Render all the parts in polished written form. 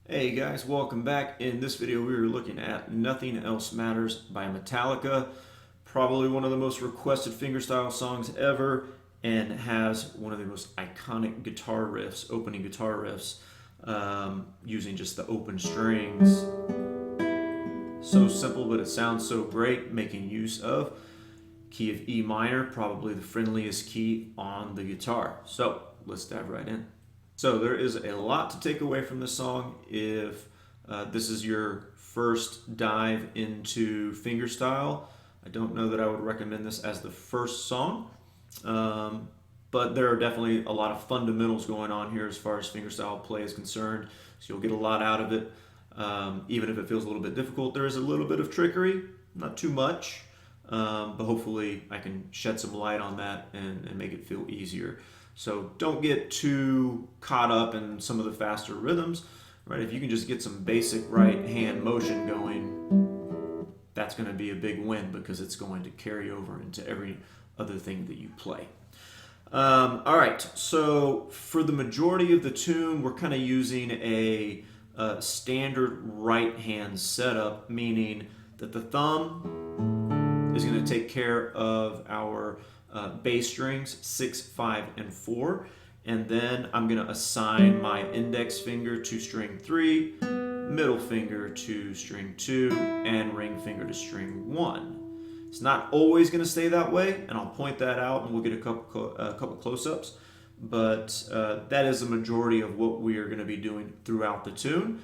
Hey guys, welcome back. In this video we were looking at Nothing Else Matters by Metallica. Probably one of the most requested fingerstyle songs ever, and has one of the most iconic guitar riffs, opening guitar riffs, using just the open strings. So simple, but it sounds so great, making use of key of E minor, probably the friendliest key on the guitar. So let's dive right in. So there is a lot to take away from this song if this is your first dive into fingerstyle. I don't know that I would recommend this as the first song, but there are definitely a lot of fundamentals going on here as far as fingerstyle play is concerned. So you'll get a lot out of it, even if it feels a little bit difficult. There is a little bit of trickery, not too much, but hopefully I can shed some light on that and make it feel easier. So don't get too caught up in some of the faster rhythms, right? If you can just get some basic right hand motion going, that's going to be a big win because it's going to carry over into every other thing that you play. All right, so for the majority of the tune, we're kind of using a standard right hand setup, meaning that the thumb is going to take care of our bass strings 6, 5, and 4, and then I'm going to assign my index finger to string 3, middle finger to string 2, and ring finger to string 1. It's not always going to stay that way, and I'll point that out, and we'll get a couple close-ups, but that is the majority of what we are going to be doing throughout the tune,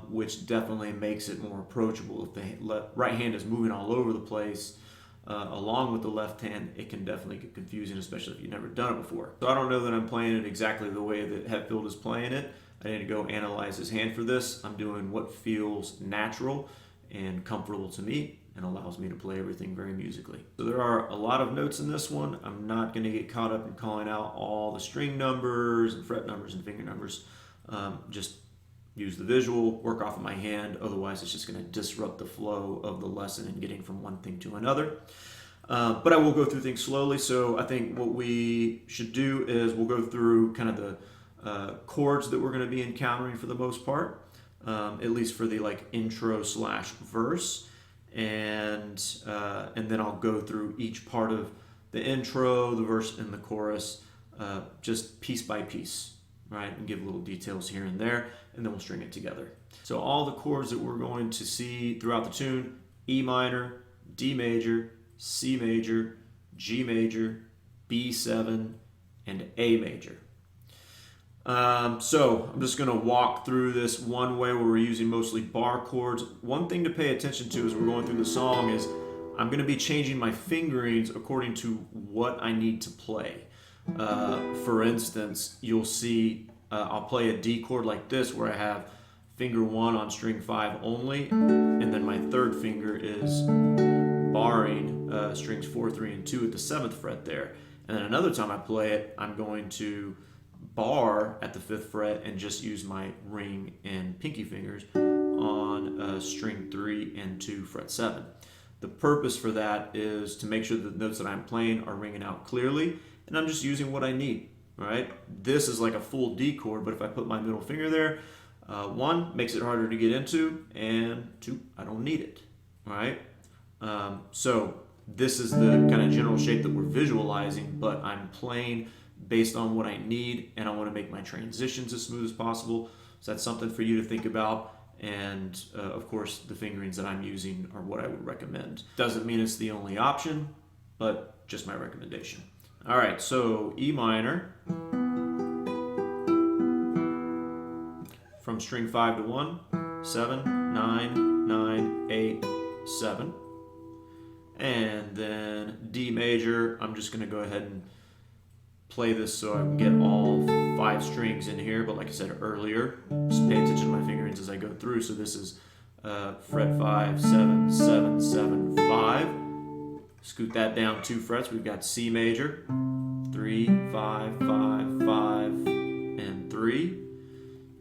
which definitely makes it more approachable. If the right hand is moving all over the place, along with the left hand, it can definitely get confusing, especially if you've never done it before. So I don't know that I'm playing it exactly the way that Hetfield is playing it. I need to go analyze his hand for this. I'm doing what feels natural and comfortable to me and allows me to play everything very musically. So there are a lot of notes in this one. I'm not going to get caught up in calling out all the string numbers and fret numbers and finger numbers. Just use the visual, work off of my hand, otherwise it's just going to disrupt the flow of the lesson and getting from one thing to another. But I will go through things slowly, so I think what we should do is we'll go through kind of the chords that we're going to be encountering for the most part, at least for the like intro slash verse, and then I'll go through each part of the intro, the verse, and the chorus, just piece by piece. Right, and give little details here and there, and then we'll string it together. So all the chords that we're going to see throughout the tune: E minor, D major, C major, G major, B7, and A major. So I'm just going to walk through this one way where we're using mostly bar chords. One thing to pay attention to as we're going through the song is I'm going to be changing my fingerings according to what I need to play. For instance, you'll see I'll play a D chord like this where I have finger 1 on string 5 only, and then my third finger is barring strings 4, 3, and 2 at the 7th fret there. And then another time I play it, I'm going to bar at the 5th fret and just use my ring and pinky fingers on string 3 and 2 fret 7. The purpose for that is to make sure that the notes that I'm playing are ringing out clearly, and I'm just using what I need, right? This is like a full D chord, but if I put my middle finger there, 1, makes it harder to get into, and 2, I don't need it, right? So this is the kind of general shape that we're visualizing, but I'm playing based on what I need, and I want to make my transitions as smooth as possible. So that's something for you to think about. And of course, the fingerings that I'm using are what I would recommend. Doesn't mean it's the only option, but just my recommendation. All right, so E minor from string 5 to 1, 7, 9, 9, 8, 7. And then D major, I'm just going to go ahead and play this so I can get all 5 strings in here, but like I said earlier, just pay attention to my fingerings as I go through. So this is fret 5, 7, 7, 7, 5. Scoot that down 2 frets. We've got C major, 3, 5, 5, 5, and 3.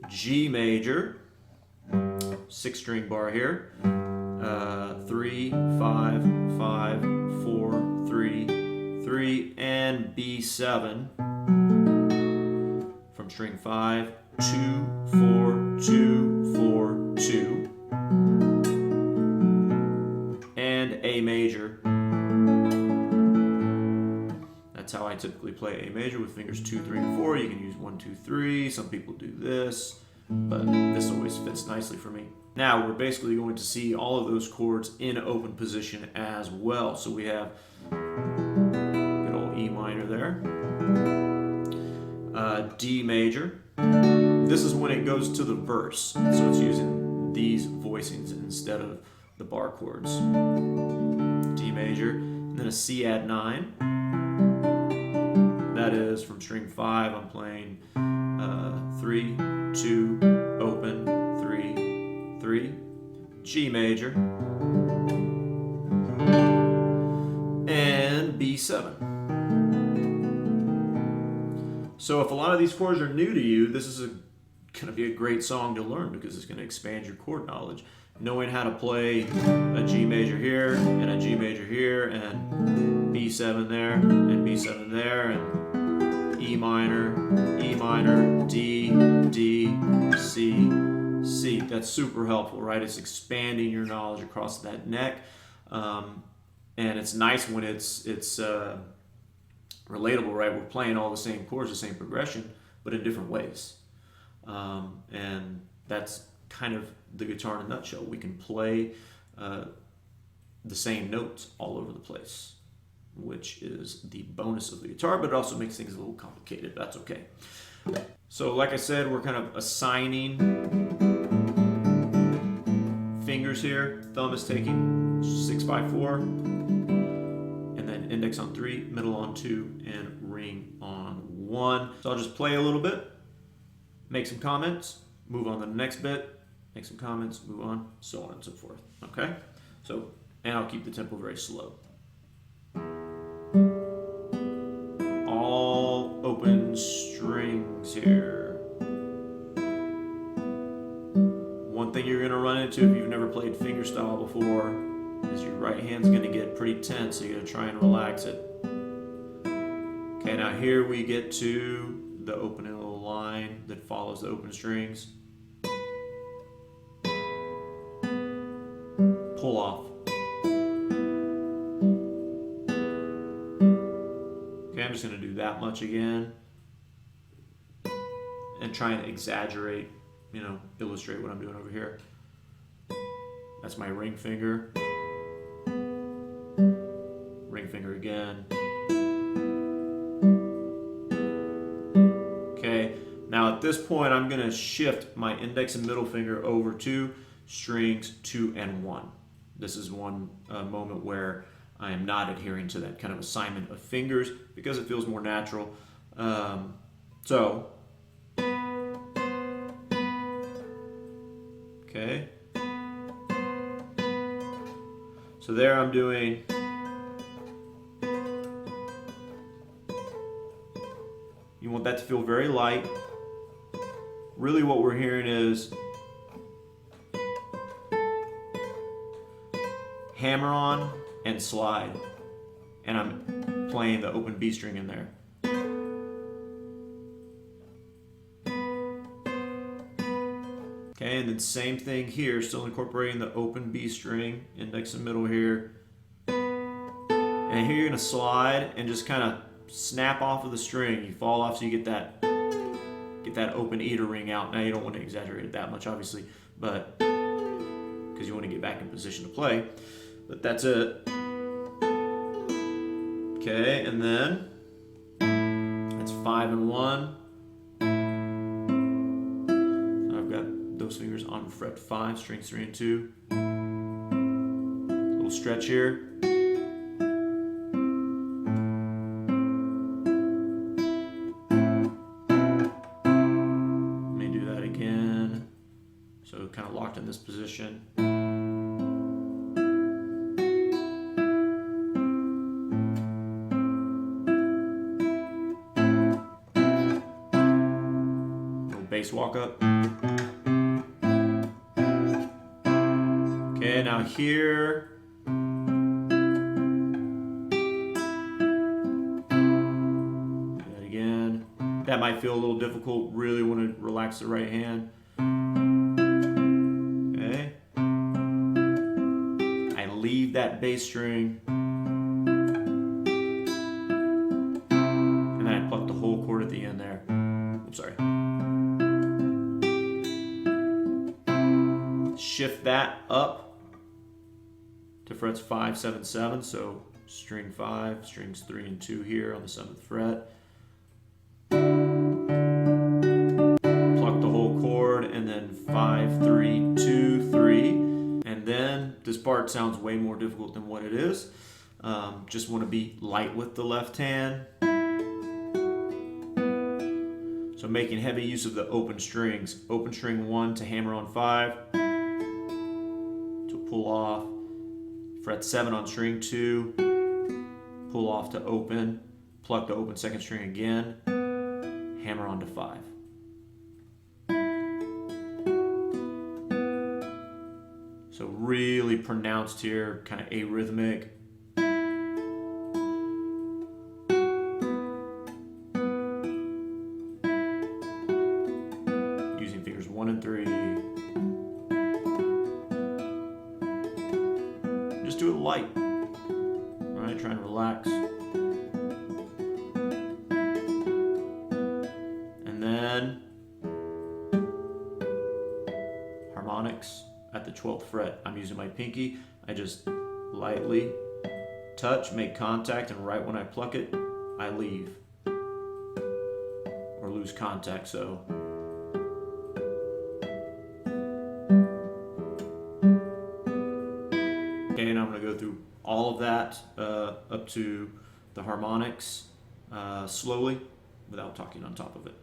G major, 6 string bar here, 3, 5, 5, 4, 3, 3, and B7 from string 5, 2, 4, 2, play A major with fingers 2, 3, and 4. You can use 1, 2, 3. Some people do this, but this always fits nicely for me. Now we're basically going to see all of those chords in open position as well. So we have good old E minor there, D major. This is when it goes to the verse, so it's using these voicings instead of the bar chords. D major, and then a C add 9. That is from string 5. I'm playing 3, 2, open, 3, 3, G major, and B7. So if a lot of these chords are new to you, this is going to be a great song to learn because it's going to expand your chord knowledge. Knowing how to play a G major here, and a G major here, and B7 there, and B7 there, and E minor, D, D, C, C. That's super helpful, right? It's expanding your knowledge across that neck. And it's nice when it's relatable, right? We're playing all the same chords, the same progression, but in different ways. And that's kind of the guitar in a nutshell. We can play the same notes all over the place, which is the bonus of the guitar, but it also makes things a little complicated. That's okay. So like I said, we're kind of assigning fingers here. Thumb is taking 6, 5, 4, and then index on 3, middle on 2, and ring on 1. So I'll just play a little bit, make some comments, move on to the next bit, make some comments, move on, so on and so forth. Okay? So, and I'll keep the tempo very slow. All open strings here. One thing you're going to run into if you've never played fingerstyle before is your right hand's going to get pretty tense, so you're going to try and relax it. Okay, now here we get to the opening little line that follows the open strings. Pull off. Okay, I'm just going to do that much again and try and exaggerate, illustrate what I'm doing over here. That's my ring finger. Ring finger again. Okay, now at this point I'm going to shift my index and middle finger over to strings 2 and 1. This is one moment where I am not adhering to that kind of assignment of fingers because it feels more natural. Okay. So there I'm doing you want that to feel very light. Really what we're hearing is hammer on and slide, and I'm playing the open B string in there. Okay, and then same thing here, still incorporating the open B string, index and middle here. And here you're going to slide and just kind of snap off of the string. You fall off so you get that open E to ring out. Now you don't want to exaggerate it that much, obviously, but because you want to get back in position to play. But that's it. Okay, and then that's 5 and 1. I've got those fingers on fret 5, strings 3 and 2. Little stretch here. Let me do that again. So kind of locked in this position. Bass walk up. Okay, now here do that again. That might feel a little difficult. Really want to relax the right hand. Okay. I leave that bass string and then I shift that up to frets 5, 7, 7. So string 5, strings 3 and 2 here on the 7th fret. Pluck the whole chord, and then 5, 3, 2, 3. And then this part sounds way more difficult than what it is. Just want to be light with the left hand. So making heavy use of the open strings. Open string 1 to hammer on 5, to pull off. Fret 7 on string 2, pull off to open, pluck the open 2nd string again, hammer on to 5. So really pronounced here, kind of arrhythmic. Using fingers 1 and 3. Just do it light. All right, try and relax. And then harmonics at the 12th fret. I'm using my pinky. I just lightly touch, make contact, and right when I pluck it, I leave or lose contact. So okay, and I'm going to go through all of that up to the harmonics slowly without talking on top of it.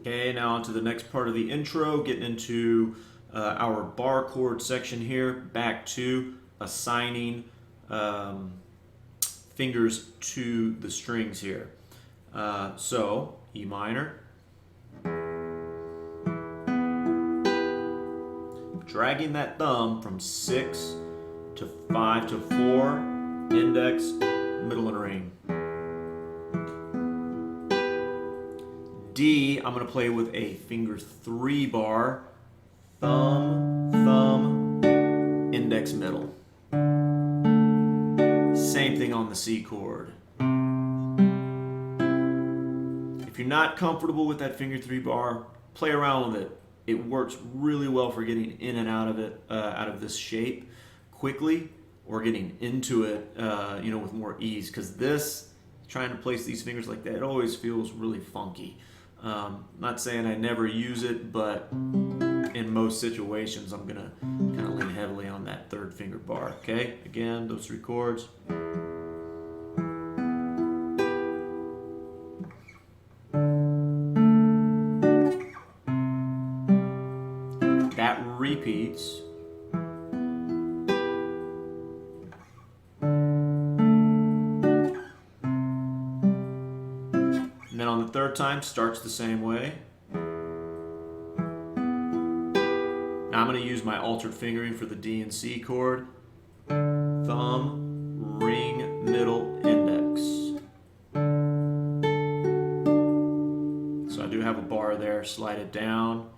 Okay, now on to the next part of the intro, getting into our bar chord section here, back to assigning fingers to the strings here. So, E minor, dragging that thumb from 6 to 5 to 4, index, middle and ring. D, I'm going to play with a finger 3 bar, thumb, thumb, index, middle. Same thing on the C chord. If you're not comfortable with that finger 3 bar, play around with it. It works really well for getting in and out of it, out of this shape quickly, or getting into it, with more ease. Because this, trying to place these fingers like that, it always feels really funky. Not saying I never use it, but in most situations I'm gonna kind of lean heavily on that 3rd finger bar. Okay, again, those 3 chords. That repeats. And then on the 3rd time, starts the same way. Now I'm going to use my altered fingering for the D and C chord. Thumb, ring, middle, index. So I do have a bar there, slide it down.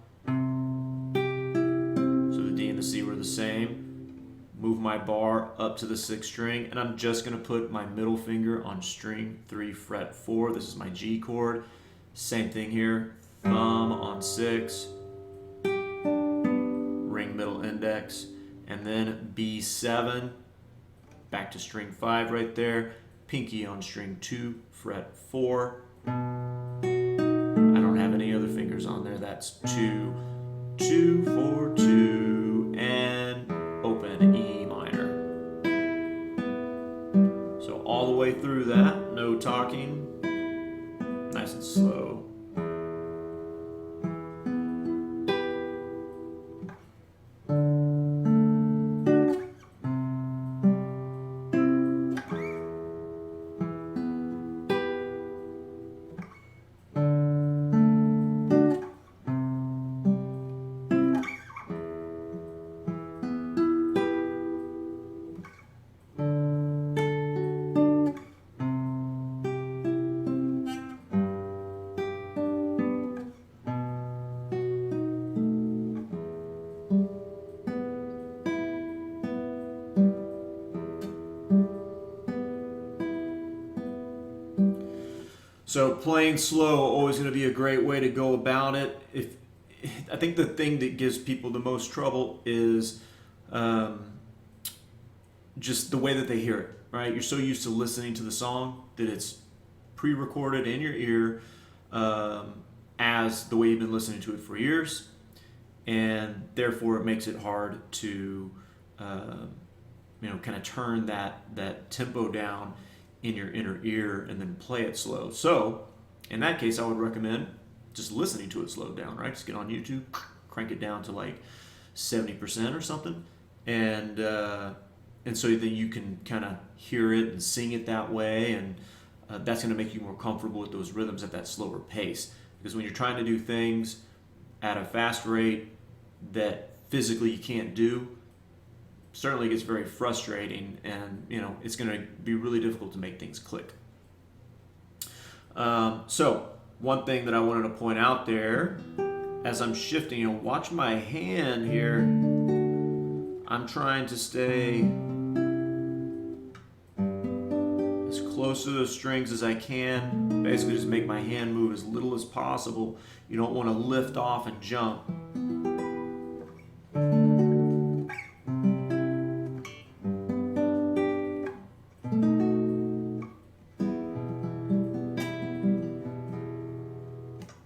So the D and the C were the same. Move my bar up to the 6th string, and I'm just going to put my middle finger on string 3 fret 4. This is my G chord. Same thing here. Thumb on 6, ring, middle, index, and then B7, back to string 5 right there. Pinky on string 2 fret 4. I don't have any other fingers on there. That's 2, 2, 4, 2, nice and slow. So playing slow, always going to be a great way to go about it. I think the thing that gives people the most trouble is just the way that they hear it, right? You're so used to listening to the song that it's pre-recorded in your ear as the way you've been listening to it for years, and therefore it makes it hard to kind of turn that tempo down in your inner ear and then play it slow. So in that case, I would recommend just listening to it slowed down, right? Just get on YouTube, crank it down to like 70% or something, and so then you can kind of hear it and sing it that way, and that's going to make you more comfortable with those rhythms at that slower pace. Because when you're trying to do things at a fast rate that physically you can't do, certainly gets very frustrating, and it's going to be really difficult to make things click. So one thing that I wanted to point out there, as I'm shifting, watch my hand here. I'm trying to stay as close to the strings as I can. Basically just make my hand move as little as possible. You don't want to lift off and jump.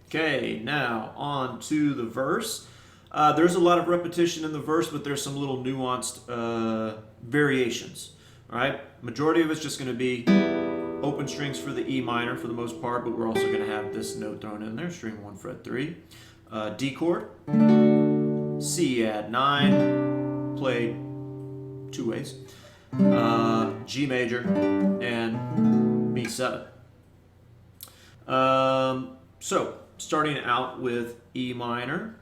Okay, now on to the verse. There's a lot of repetition in the verse, but there's some little nuanced variations. All right, majority of it's just going to be open strings for the E minor for the most part, but we're also going to have this note thrown in there, string 1 fret 3, D chord, C add 9, played two ways, G major, and B7. So starting out with E minor,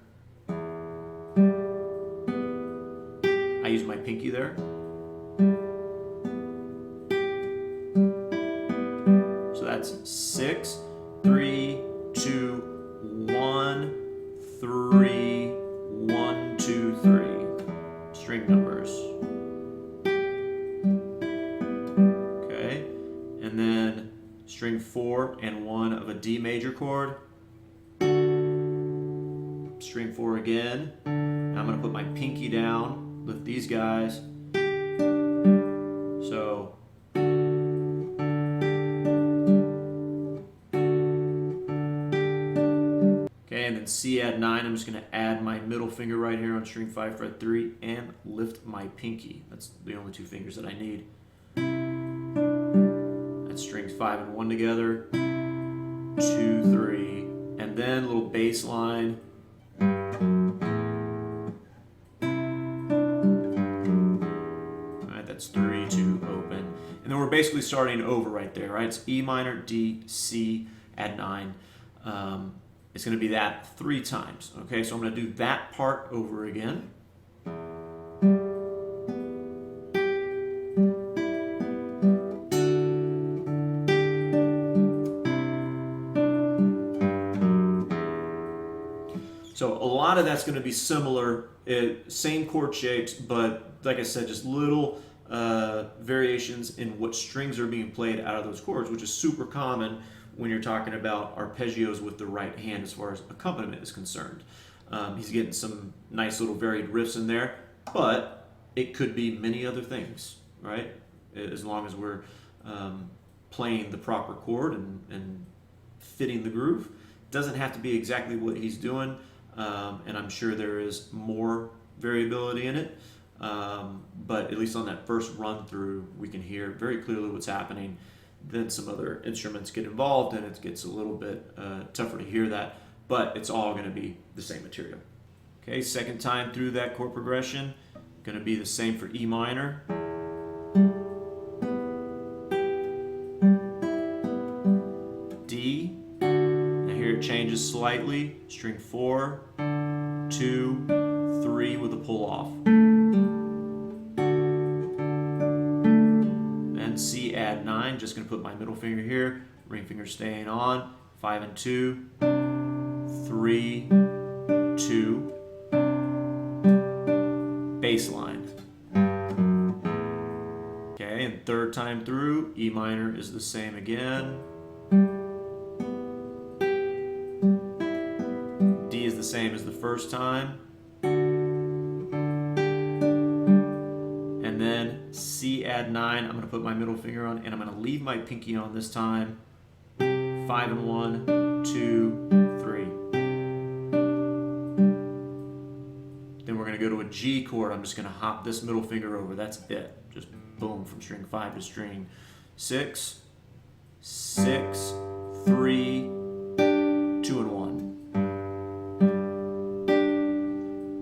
I use my pinky there. So that's 6, 3, 2, 1, 3, 1, 2, 3. String numbers. Okay, and then string 4 and 1 of a D major chord. String 4 again. Now I'm going to put my pinky down, lift these guys. So okay, and then C add 9. I'm just going to add my middle finger right here on string 5 fret 3 and lift my pinky. That's the only two fingers that I need. That's strings 5 and 1 together. 2, 3, and then a little bass line. Alright, that's 3, 2, open. And then we're basically starting over right there, right? It's E minor, D, C, add 9. It's going to be that 3 times. Okay, so I'm going to do that part over again. So a lot of that's going to be similar, same chord shapes, but like I said, just little variations in what strings are being played out of those chords, which is super common when you're talking about arpeggios with the right hand as far as accompaniment is concerned. He's getting some nice little varied riffs in there, but it could be many other things, right? As long as we're playing the proper chord and fitting the groove. It doesn't have to be exactly what he's doing. And I'm sure there is more variability in it, but at least on that first run through, we can hear very clearly what's happening. then some other instruments get involved and it gets a little bit tougher to hear that, but it's all going to be the same material. Okay, second time through that chord progression, going to be the same for E minor. D. Now here it changes slightly. String 4, 2, 3 with a pull off. Then C add 9. Just going to put my middle finger here. Ring finger staying on. 5 and 2, 3, 2. Bass line. Okay, and third time through, E minor is the same again. D is the same as the first time. And then C add 9, I'm going to put my middle finger on, and I'm going to leave my pinky on this time. 5 and 1, 2, 3. Then we're going to go to a G chord. I'm just going to hop this middle finger over. That's it. Just boom, from string 5 to string 6, 6, 3, 2 and 1.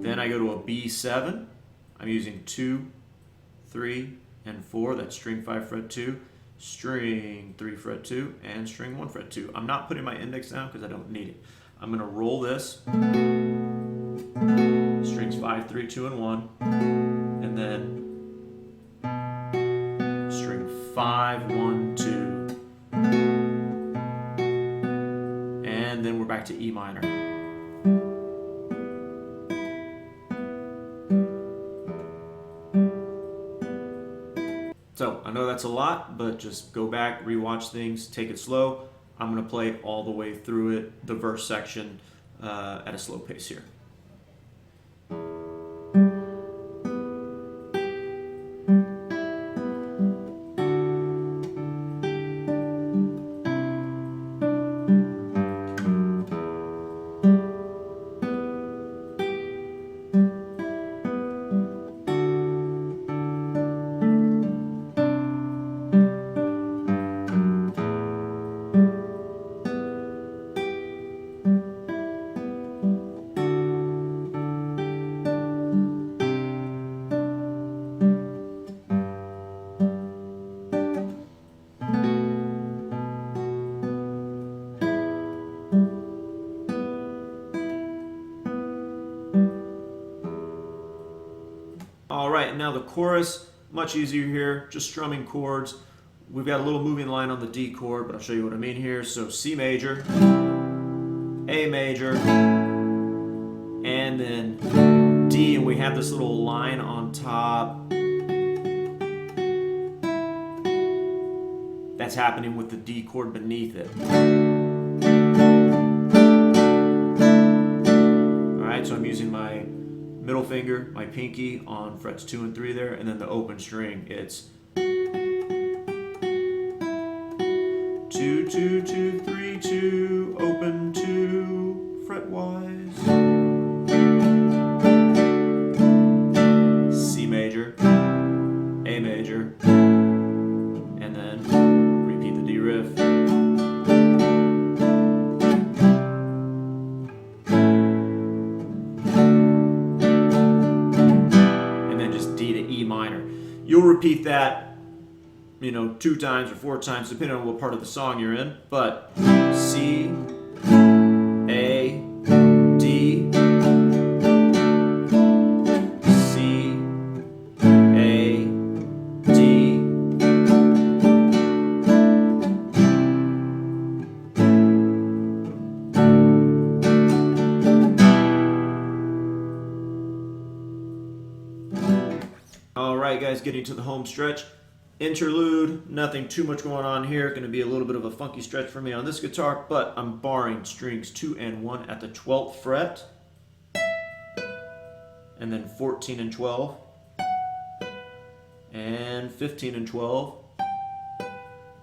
Then I go to a B7. I'm using 2, 3, and 4. That's string 5 fret 2, string 3 fret 2, and string 1 fret 2. I'm not putting my index down because I don't need it. I'm going to roll this. Strings 5, 3, 2, and 1. And then string 5, 1, 2. And then we're back to E minor. So I know that's a lot, but just go back, rewatch things, take it slow. I'm going to play all the way through it, the verse section, at a slow pace here. All right, now the chorus, much easier here, just strumming chords. We've got a little moving line on the D chord, but I'll show you what I mean here. So C major, A major, and then D, and we have this little line on top. That's happening with the D chord beneath it. All right, so I'm using my middle finger, my pinky on frets 2 and 3 there, and then the open string. It's 2, 2, 2, 3, 2, open 2, fretwise. C major, A major, and then repeat the D riff. You'll repeat that, 2 times or 4 times, depending on what part of the song you're in. But C, A, D, C, A, D. All right, guys, getting to the home stretch. Interlude, nothing too much going on here. Going to be a little bit of a funky stretch for me on this guitar, but I'm barring strings 2 and 1 at the 12th fret, and then 14 and 12, and 15 and 12,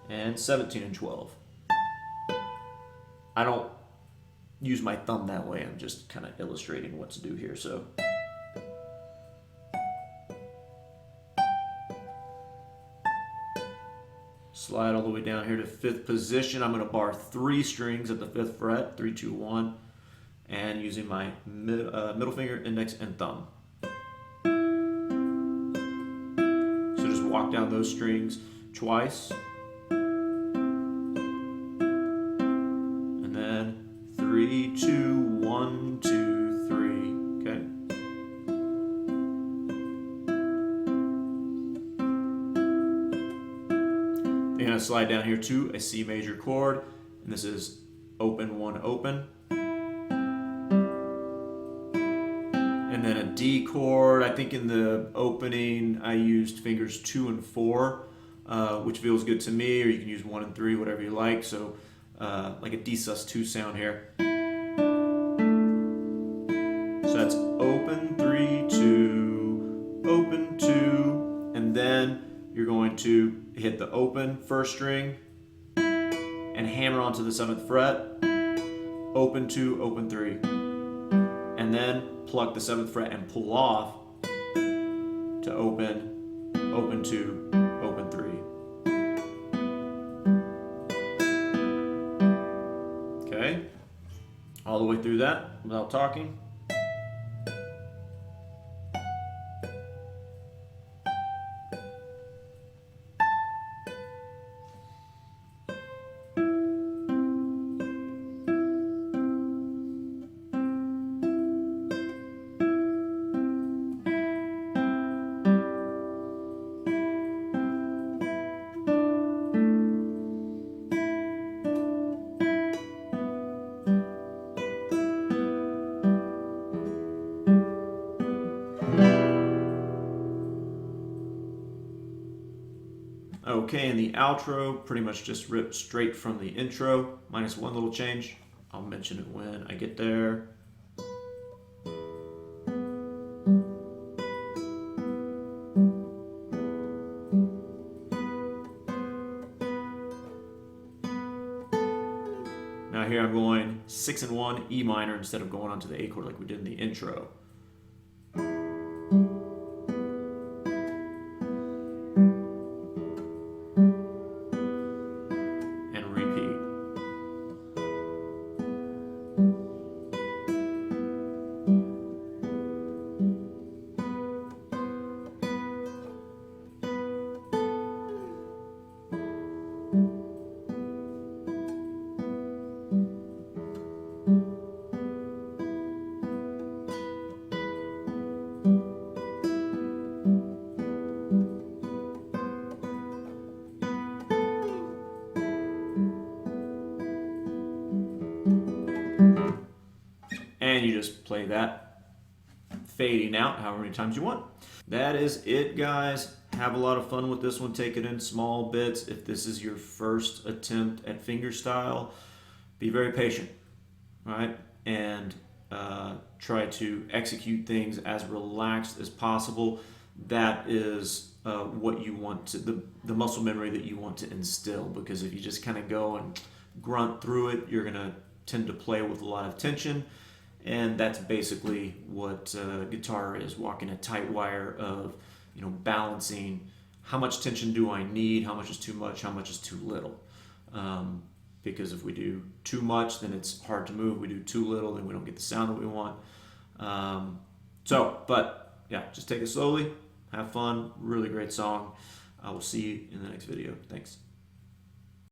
and 17 and 12. I don't use my thumb that way. I'm just kind of illustrating what to do here. So. slide all the way down here to 5th position. I'm going to bar 3 strings at the 5th fret, 3, 2, 1, and using my middle finger, index, and thumb. So just walk down those strings twice, and then 3, 2, 1, 2, 3. Okay. I'm going to slide down here to a C major chord, and this is open 1 open, and then a D chord. I think in the opening I used fingers 2 and 4, which feels good to me, or you can use 1 and 3, whatever you like. So like a D sus2 sound here. So that's open 3, 2, open 2, and then you're going to hit the open 1st string and hammer onto the 7th fret, open 2, open 3, and then pluck the 7th fret and pull off to open, open 2, open 3. Okay, all the way through that without talking. Okay, and the outro pretty much just ripped straight from the intro, minus one little change. I'll mention it when I get there. Now here I'm going 6 and 1 E minor instead of going onto the A chord like we did in the intro. And you just play that fading out however many times you want. That is it, guys. Have a lot of fun with this one. Take it in small bits. If this is your first attempt at fingerstyle, be very patient, right? And try to execute things as relaxed as possible. That is what you want to, the muscle memory that you want to instill, because if you just kind of go and grunt through it, you're going to tend to play with a lot of tension. And that's basically what guitar is, walking a tight wire of, balancing how much tension do I need, how much is too much, how much is too little. Because if we do too much, then it's hard to move. We do too little, then we don't get the sound that we want. But yeah, just take it slowly, have fun, really great song. I will see you in the next video. Thanks.